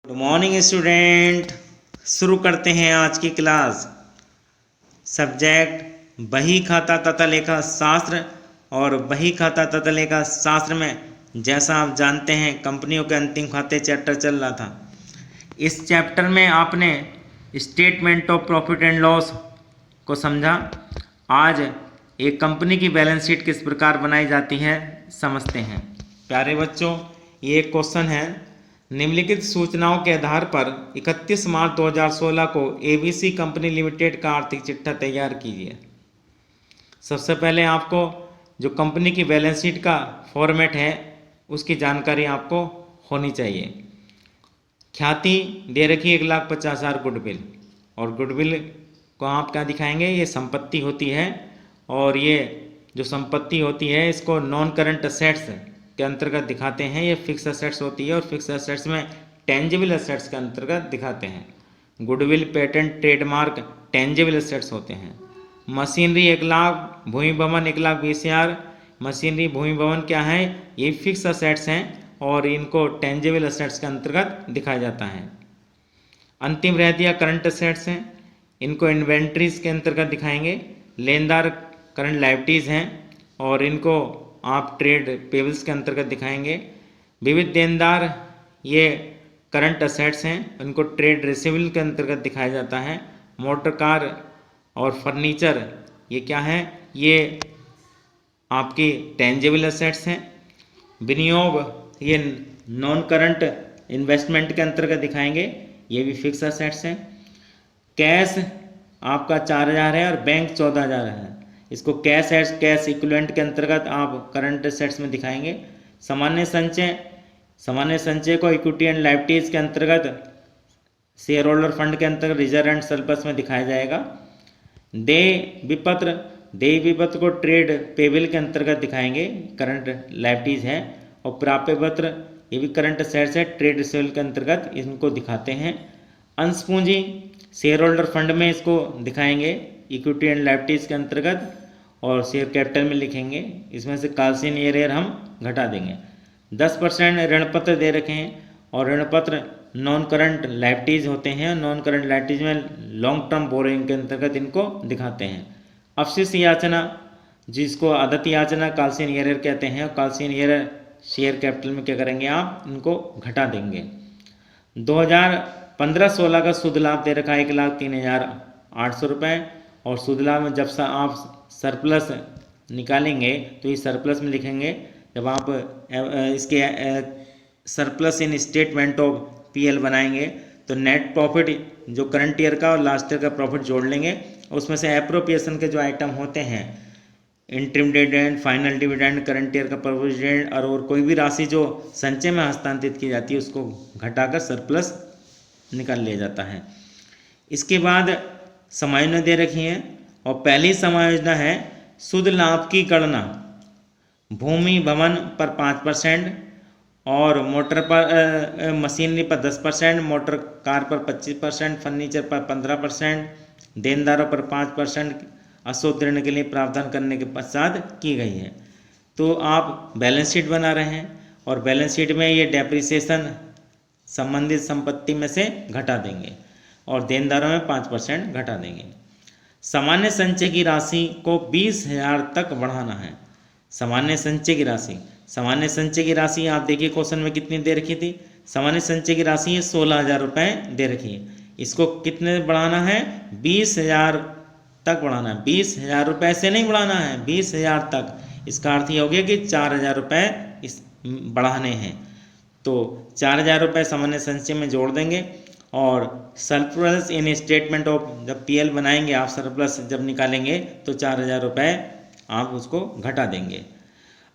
Good morning student. शुरू करते हैं आज की क्लास। सब्जेक्ट बही खाता तथा लेखा शास्त्र। और बही खाता तथा लेखा शास्त्र में जैसा आप जानते हैं कंपनियों के अंतिम खाते चैप्टर चल रहा था। इस चैप्टर में आपने statement of profit and loss को समझा। आज एक कंपनी की बैलेंस शीट किस प्रकार बनाई जाती है समझते हैं। प्यारे बच्चों, ये एक क्वेश्चन है। निम्नलिखित सूचनाओं के आधार पर 31 मार्च 2016 को एबीसी कंपनी लिमिटेड का आर्थिक चिट्ठा तैयार कीजिए। सबसे पहले आपको जो कंपनी की बैलेंस शीट का फॉर्मेट है उसकी जानकारी आपको होनी चाहिए। ख्याति दे रखी 1,50,000 गुडविल, और गुडविल को आप क्या दिखाएंगे, ये संपत्ति होती है। और ये जो संपत्ति होती है इसको नॉन करंट असेट्स के अंतर्गत दिखाते हैं। ये फिक्स असेट्स होती है और फिक्स असेट्स में टेंजिबल असेट्स के अंतर्गत दिखाते हैं। Goodwill, patent, trademark tangible assets होते हैं। मशीनरी 1,00,000, भूमि भवन 1,20,000। मशीनरी, भूमि भवन क्या है, ये फिक्स असेट्स हैं और इनको टेंजिबल असेट्स के अंतर्गत दिखाया जाता है। अंतिम रहतिया करंट असेट्स हैं, इनको इन्वेंट्रीज के अंतर्गत दिखाएंगे। लेनदार करंट लायबिलिटीज़ हैं और इनको आप ट्रेड पेबल्स के अंतर्गत दिखाएंगे। विविध देनदार ये करंट असेट्स हैं, इनको ट्रेड रिसीवेबल के अंतर्गत दिखाया जाता है। मोटर कार और फर्नीचर ये क्या है, ये आपकी टेंजिबल असेट्स हैं। विनियोग ये नॉन करंट इन्वेस्टमेंट के अंतर्गत दिखाएंगे, ये भी फिक्स असेट्स हैं। कैश आपका 4,000 है और बैंक 14,000 है, इसको कैश इक्विवेलेंट के अंतर्गत आप करंट असेट्स में दिखाएंगे। सामान्य संचय को इक्विटी एंड लायबिलिटीज के अंतर्गत शेयर होल्डर फंड के अंतर्गत रिजर्व एंड सरप्लस में दिखाया जाएगा। देय विपत्र को ट्रेड पेबल के अंतर्गत दिखाएंगे, करंट लायबिलिटीज है। और प्राप्य पत्र ये भी करंट असेट्स है, ट्रेड रिसीवेबल के अंतर्गत इनको दिखाते हैं। अंश पूंजी शेयर होल्डर फंड में इसको दिखाएंगे इक्विटी एंड लायबिलिटीज के अंतर्गत, और शेयर कैपिटल में लिखेंगे। इसमें से कॉल्सन एरियर हम घटा देंगे। 10% ऋण पत्र दे रखे हैं और ऋण पत्र नॉन करंट लायबिलिटीज होते हैं। नॉन करंट लायबिलिटीज में लॉन्ग टर्म बोरोइंग के अंतर्गत इनको दिखाते हैं। अवशिष्ट याचना जिसको आदत याचना कॉल्सन एरियर कहते हैं, कॉल्सन एरियर शेयर कैपिटल में क्या करेंगे, आप इनको घटा देंगे। 2015-16 का शुद्ध लाभ दे रखा है 1,03,800 रुपये, और शुद्ध लाभ में जब आप सरप्लस निकालेंगे तो ये सरप्लस में लिखेंगे। जब आप इसके surplus in statement of PL बनाएंगे तो नेट प्रॉफिट जो करंट ईयर का और लास्ट ईयर का प्रॉफिट जोड़ लेंगे। उसमें से एप्रोप्रिएशन के जो आइटम होते हैं, interim dividend, final dividend, current year का प्रोविडेंड और कोई भी राशि जो संचय में हस्तांतरित की जाती है उसको घटाकर सरप्लस निकाल लिया जाता है। इसके बाद समायोजन दे रखी है, और पहली समायोजना है शुद्ध लाभ की गणना भूमि भवन पर 5% और मोटर पर मशीनरी पर 10%, मोटर कार पर 25%, फर्नीचर पर 15%, देनदारों पर 5% अशोध ऋण के लिए प्रावधान करने के पश्चात की गई है। तो आप बैलेंस शीट बना रहे हैं और बैलेंस शीट में ये डेप्रिसिएशन संबंधित संपत्ति में से घटा देंगे और देनदारों में 5% घटा देंगे। सामान्य संचय की राशि को 20,000 तक बढ़ाना है। सामान्य संचय की राशि आप देखिए क्वेश्चन में कितनी दे रखी थी। सामान्य संचय की राशि है 16,000 रुपये दे रखी है। इसको कितने बढ़ाना है, 20,000 तक बढ़ाना है। 20,000 रुपये से नहीं बढ़ाना है, 20,000 तक। इसका अर्थ ये हो गया कि 4,000 रुपये इस बढ़ाने हैं। तो 4,000 रुपये सामान्य संचय में जोड़ देंगे। और सरप्लस इन स्टेटमेंट ऑफ जब पीएल बनाएंगे आप, सरप्लस जब निकालेंगे तो 4,000 रुपये आप उसको घटा देंगे।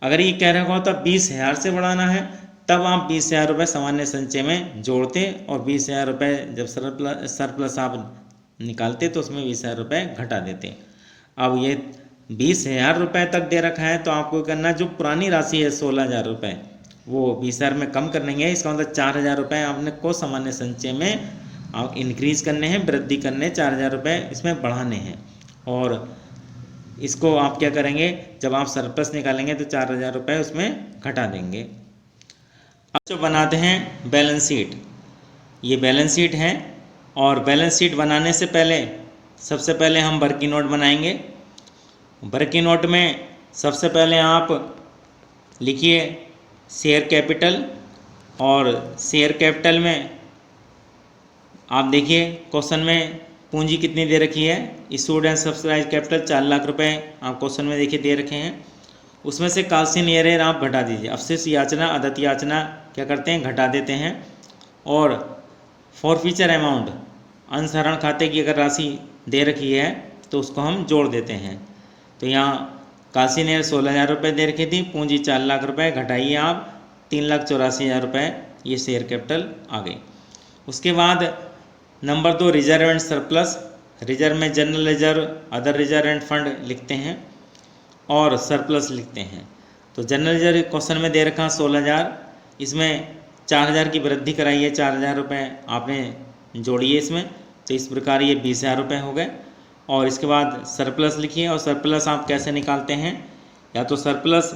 अगर ये कह रहा हो तो 20,000 से बढ़ाना है, तब आप 20,000 रुपये सामान्य संचय में जोड़ते और 20,000 रुपये जब सरप्लस आप निकालते तो उसमें 20,000 रुपये घटा देते। अब ये 20,000 रुपये तक दे रखा है तो आपको करना, जो पुरानी राशि है 16,000 रुपये वो 20,000 में कम करनी है। इसका मतलब 4,000 रुपये आपने को सामान्य संचय में आप इंक्रीज करने हैं, वृद्धि करने, 4,000 रुपये इसमें बढ़ाने हैं। और इसको आप क्या करेंगे, जब आप सरप्लस निकालेंगे तो 4,000 रुपये उसमें घटा देंगे। अब जो बनाते हैं बैलेंस शीट, ये बैलेंस शीट है और बैलेंस शीट बनाने से पहले सबसे पहले हम वर्किंग नोट बनाएंगे। वर्किंग नोट में सबसे पहले आप लिखिए शेयर कैपिटल, और शेयर कैपिटल में आप देखिए क्वेश्चन में पूंजी कितनी दे रखी है। Issued and subscribe capital 4 lakh रुपए आप क्वेश्चन में देखिए दे रखे हैं। उसमें से काल्सिन एयर आप घटा दीजिए, अवशिष्ट याचना अदत याचना क्या करते हैं घटा देते हैं। और फॉरफीचर अमाउंट अंशहरण खाते की अगर राशि दे रखी है तो उसको हम जोड़ देते हैं। तो यहाँ काल्सिन एयर 16,000 रुपये दे रखी थी, पूंजी 4 लाख रुपए, घटाइए आप 3,84,000 रुपये, ये शेयर कैपिटल आ गई। उसके बाद number 2 reserve and surplus. Reserve में general reserve, other reserve and fund लिखते हैं और सरप्लस लिखते हैं। तो जनरल रिजर्व क्वेश्चन में दे रखा 16,000, इसमें 4,000 की वृद्धि कराइए, 4,000 रुपये आपने जोड़िए इसमें, तो इस प्रकार ये 20,000 रुपये हो गए। और इसके बाद सरप्लस लिखिए, और सरप्लस आप कैसे निकालते हैं, या तो surplus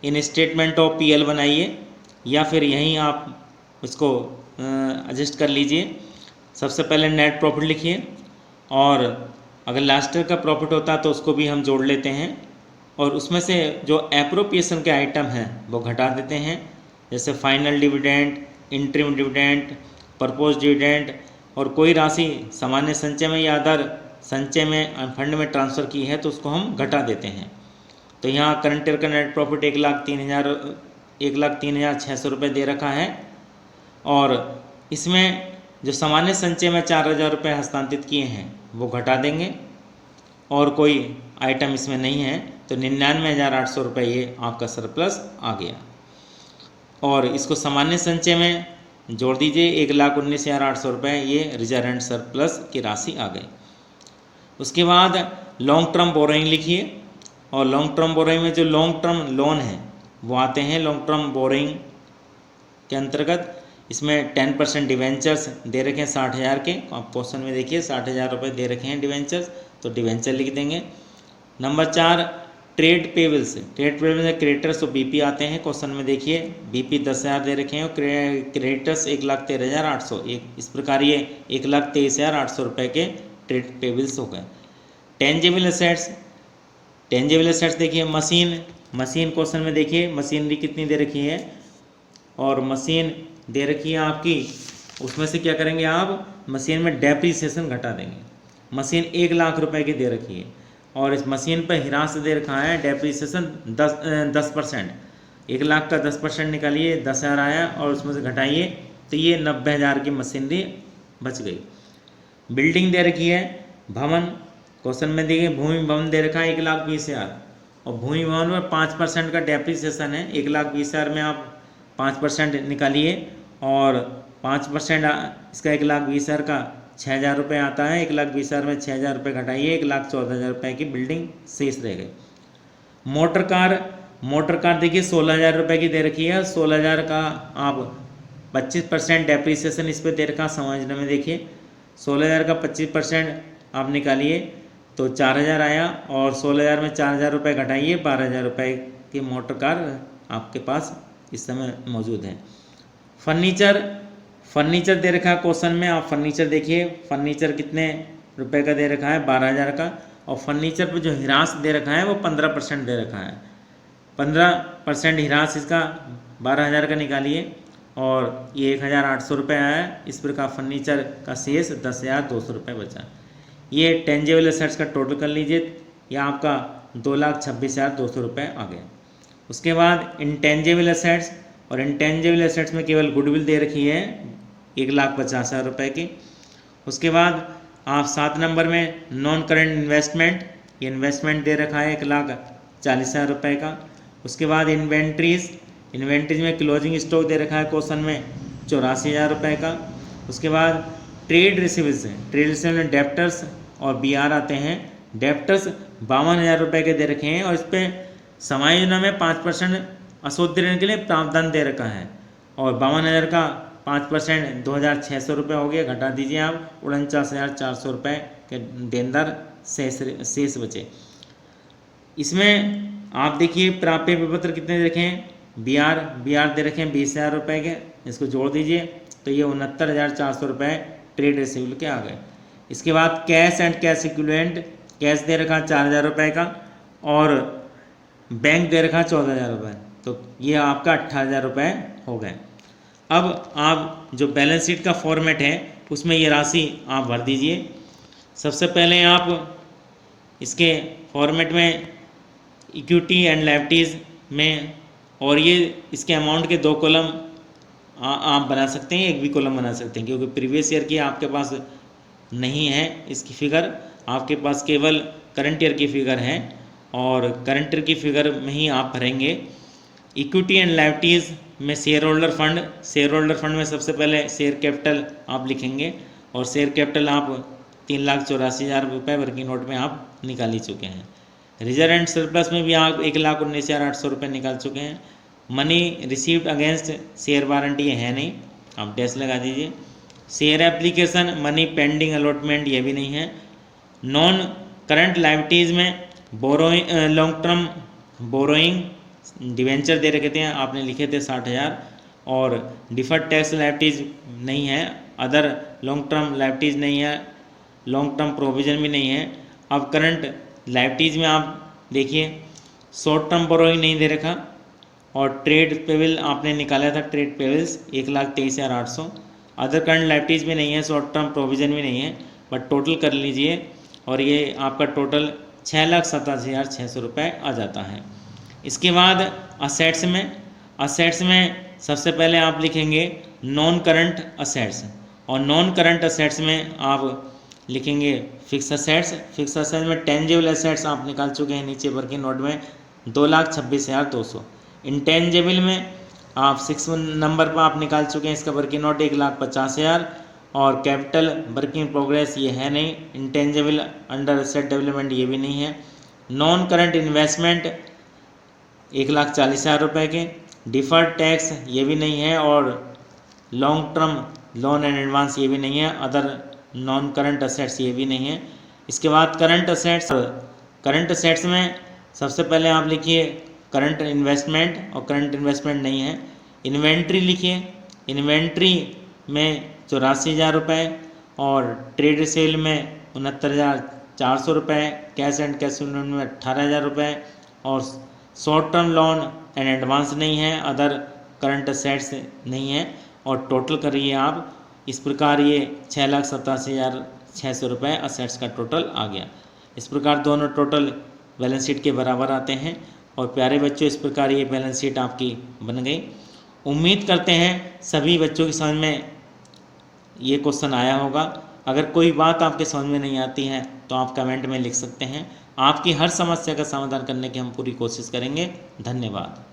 in statement of PL बनाइए या फिर यहीं आप इसको एडजस्ट कर लीजिए। सबसे पहले नेट प्रॉफिट लिखिए, और अगर लास्ट ईयर का प्रॉफिट होता तो उसको भी हम जोड़ लेते हैं, और उसमें से जो एप्रोप्रिएशन के आइटम हैं वो घटा देते हैं, जैसे final dividend, interim dividend, propose dividend, और कोई राशि सामान्य संचय में या अदर संचय में फंड में ट्रांसफ़र की है तो उसको हम घटा देते हैं। तो यहाँ करंट ईयर का नेट प्रॉफिट 1,03,600 रुपये दे रखा है, और इसमें जो सामान्य संचय में 4,000 रुपये हस्तांतरित किए हैं वो घटा देंगे, और कोई आइटम इसमें नहीं है तो 99,800 रुपये ये आपका सरप्लस आ गया। और इसको सामान्य संचय में जोड़ दीजिए, 1,19,800 रुपये, ये रिजर्व एंड सरप्लस की राशि आ गई। उसके बाद लॉन्ग टर्म बोरोइंग लिखिए, और लॉन्ग टर्म बोरोइंग में जो लॉन्ग टर्म लोन है वो आते हैं लॉन्ग टर्म बोरोइंग के अंतर्गत। इसमें 10% डिवेंचर्स दे रखे हैं 60,000 के, आप क्वेश्चन में देखिए 60,000 रुपये दे रखे हैं डिवेंचर्स, तो डिवेंचर लिख देंगे। Number 4 trade payables. Trade payables में क्रेडिटर्स और बीपी आते हैं, क्वेश्चन में देखिए बीपी 10,000 दे रखे हैं और क्रेडिटर्स 1,13,800, इस प्रकार ये 1,23,800 रुपये के ट्रेड पेबल्स हो गए। Tangible assets. टेंजेबल एसेट्स देखिए मशीन क्वेश्चन में देखिए मशीनरी कितनी दे रखी है, और मशीन दे रखी है आपकी, उसमें से क्या करेंगे आप मशीन में डेप्रीसिएशन घटा देंगे। मशीन 1 लाख रुपए की दे रखी है, और इस मशीन पर हिरास दे रखा है डेप्रीसिएशन 10%। 1 लाख का 10% निकालिए, 10,000 आया, और उसमें से घटाइए तो ये 90,000 की मशीनरी बच गई। बिल्डिंग दे रखी है, भवन क्वेश्चन में देखिए भूमि भवन दे रखा है 1,20,000, और भूमि भवन में 5% का डेप्रीसिएशन है। 1,20,000 में आप 5% निकालिए, और 5% इसका 1,20,000 का 6,000 रुपये आता है। 1,20,000 में 6,000 रुपये घटाइए, 1,14,000 रुपये की बिल्डिंग शेष रह गई। मोटर कार देखिए 16,000 रुपये की दे रखी है, 16,000 का आप 25% डेप्रीसिएशन इस पर दे रखा, समझने में देखिए 16,000 का 25% आप निकालिए तो 4,000 आया, और 16,000 में 4,000 रुपये घटाइए, 12,000 रुपये की मोटर कार आपके पास इस समय मौजूद है। फर्नीचर दे रखा है क्वेश्चन में, आप फर्नीचर देखिए, फर्नीचर कितने रुपए का दे रखा है 12,000 का, और फर्नीचर पर जो हिरास दे रखा है वो 15% दे रखा है। 15% हिरास इसका 12,000 का निकालिए, और ये 1,800 रुपये आया। इस प्रकार फर्नीचर का शेष 10,200 रुपये बचा। ये टेंजेबल एसेट्स का टोटल कर लीजिए, यह आपका 2,26,200 रुपये आ गया। उसके बाद इंटेंजेबल एसेट्स, और इंटेंजेबल एसेट्स में केवल गुडविल दे रखी है 1,50,000 रुपये की। उसके बाद आप 7 नंबर में नॉन करेंट इन्वेस्टमेंट, ये इन्वेस्टमेंट दे रखा है 1,40,000 रुपये का। उसके बाद इन्वेंट्रीज में क्लोजिंग स्टॉक दे रखा है क्वेश्चन में 84,000 रुपये का। उसके बाद ट्रेड रिसीवेबल्स में डेप्टर्स और बीआर आते हैं। डेप्टर्स 52,000 रुपये के दे रखे हैं, और इस पर समायोजन में 5% अशुद्ध ऋण के लिए प्रावधान दे रखा है, और 52,000 का 5% 2,600 रुपये हो गया, घटा दीजिए आप, 49,400 रुपये के देनदार शेष बचे। इसमें आप देखिए प्राप्य विपत्र कितने दे रखे हैं, बी आर दे रखे हैं 20,000 रुपये के, इसको जोड़ दीजिए तो ये 69,400 रुपये ट्रेड रिसीवेबल के आ गए। इसके बाद cash and cash equivalent, cash दे रखा 4,000 रुपये का और बैंक दे रखा 14,000 रुपये, तो ये आपका 18,000 रुपये हो गए। अब आप जो बैलेंस शीट का फॉर्मेट है उसमें ये राशि आप भर दीजिए। सबसे पहले आप इसके फॉर्मेट में इक्विटी एंड लायबिलिटीज़ में, और ये इसके अमाउंट के 2 कॉलम आप बना सकते हैं, एक भी कॉलम बना सकते हैं, क्योंकि प्रीवियस ईयर की आपके पास नहीं है इसकी फिगर, आपके पास केवल करंट ईयर की फिगर है और करंट ईयर की फिगर में ही आप भरेंगे। इक्विटी एंड लायबिलिटीज़ में शेयर होल्डर फंड में सबसे पहले शेयर कैपिटल आप लिखेंगे और शेयर कैपिटल आप 3,84,000 रुपये वर्किंग नोट में आप निकाल ही चुके हैं। रिजर्व एंड सरप्लस में भी आप 1,19,800 रुपये निकाल चुके हैं। Money received against share warranty ये है नहीं, आप डैश लगा दीजिए। Share application, money pending allotment ये भी नहीं है। नॉन करंट लायबिलिटीज़ में borrowing, long term borrowing debenture दे रखे थे, आपने लिखे थे 60,000, और डिफर्ड टैक्स लायबिलिटीज़ नहीं है, अदर लॉन्ग टर्म लायबिलिटीज़ नहीं है, लॉन्ग टर्म प्रोविज़न भी नहीं है। अब करंट लायबिलिटीज़ में आप देखिए शॉर्ट टर्म बोरोइंग नहीं दे रखा और ट्रेड पेबल आपने निकाला था, trade payables 1,23,800, other current liabilities भी नहीं है, शॉर्ट टर्म प्रोविज़न भी नहीं है, बट टोटल कर लीजिए और ये आपका टोटल 6,87,600 रुपये आ जाता है। इसके बाद असेट्स में सबसे पहले आप लिखेंगे नॉन करंट असेट्स, और नॉन करंट असेट्स में आप लिखेंगे फिक्स असेट्स में टेंजेबल असेट्स आप निकाल चुके हैं नीचे वर्किंग नोट में 2,26,200। इंटेंजेबल में आप 6 नंबर पर आप निकाल चुके हैं इसका वर्किंग नोट 1,50,000, और कैपिटल वर्किंग प्रोग्रेस ये है नहीं, इंटेंजेबल अंडर असेट डेवलपमेंट ये भी नहीं है। नॉन करंट इन्वेस्टमेंट 1,40,000 रुपये के, डिफर्ड टैक्स ये भी नहीं है, और long term loan and advance ये भी नहीं है, अदर नॉन करंट असेट्स ये भी नहीं है। इसके बाद करंट असेट्स में सबसे पहले आप लिखिए करंट इन्वेस्टमेंट, और करंट इन्वेस्टमेंट नहीं है। इन्वेंट्री लिखिए, इन्वेंट्री में 84,000 रुपये, और ट्रेड सेल में 69,400 रुपये, कैश एंड कैश इक्विवेलेंट में 18,000 रुपये, और short term loan and advance नहीं है, अदर करंट असेट्स नहीं है, और टोटल करिए आप। इस प्रकार ये 6,87,600 रुपये असेट्स का टोटल आ गया। इस प्रकार दोनों टोटल बैलेंस शीट के बराबर आते हैं। और प्यारे बच्चों, इस प्रकार ये बैलेंस शीट आपकी बन गई। उम्मीद करते हैं सभी बच्चों की समझ में ये क्वेश्चन आया होगा। अगर कोई बात आपके समझ में नहीं आती है तो आप कमेंट में लिख सकते हैं। आपकी हर समस्या का समाधान करने की हम पूरी कोशिश करेंगे। धन्यवाद।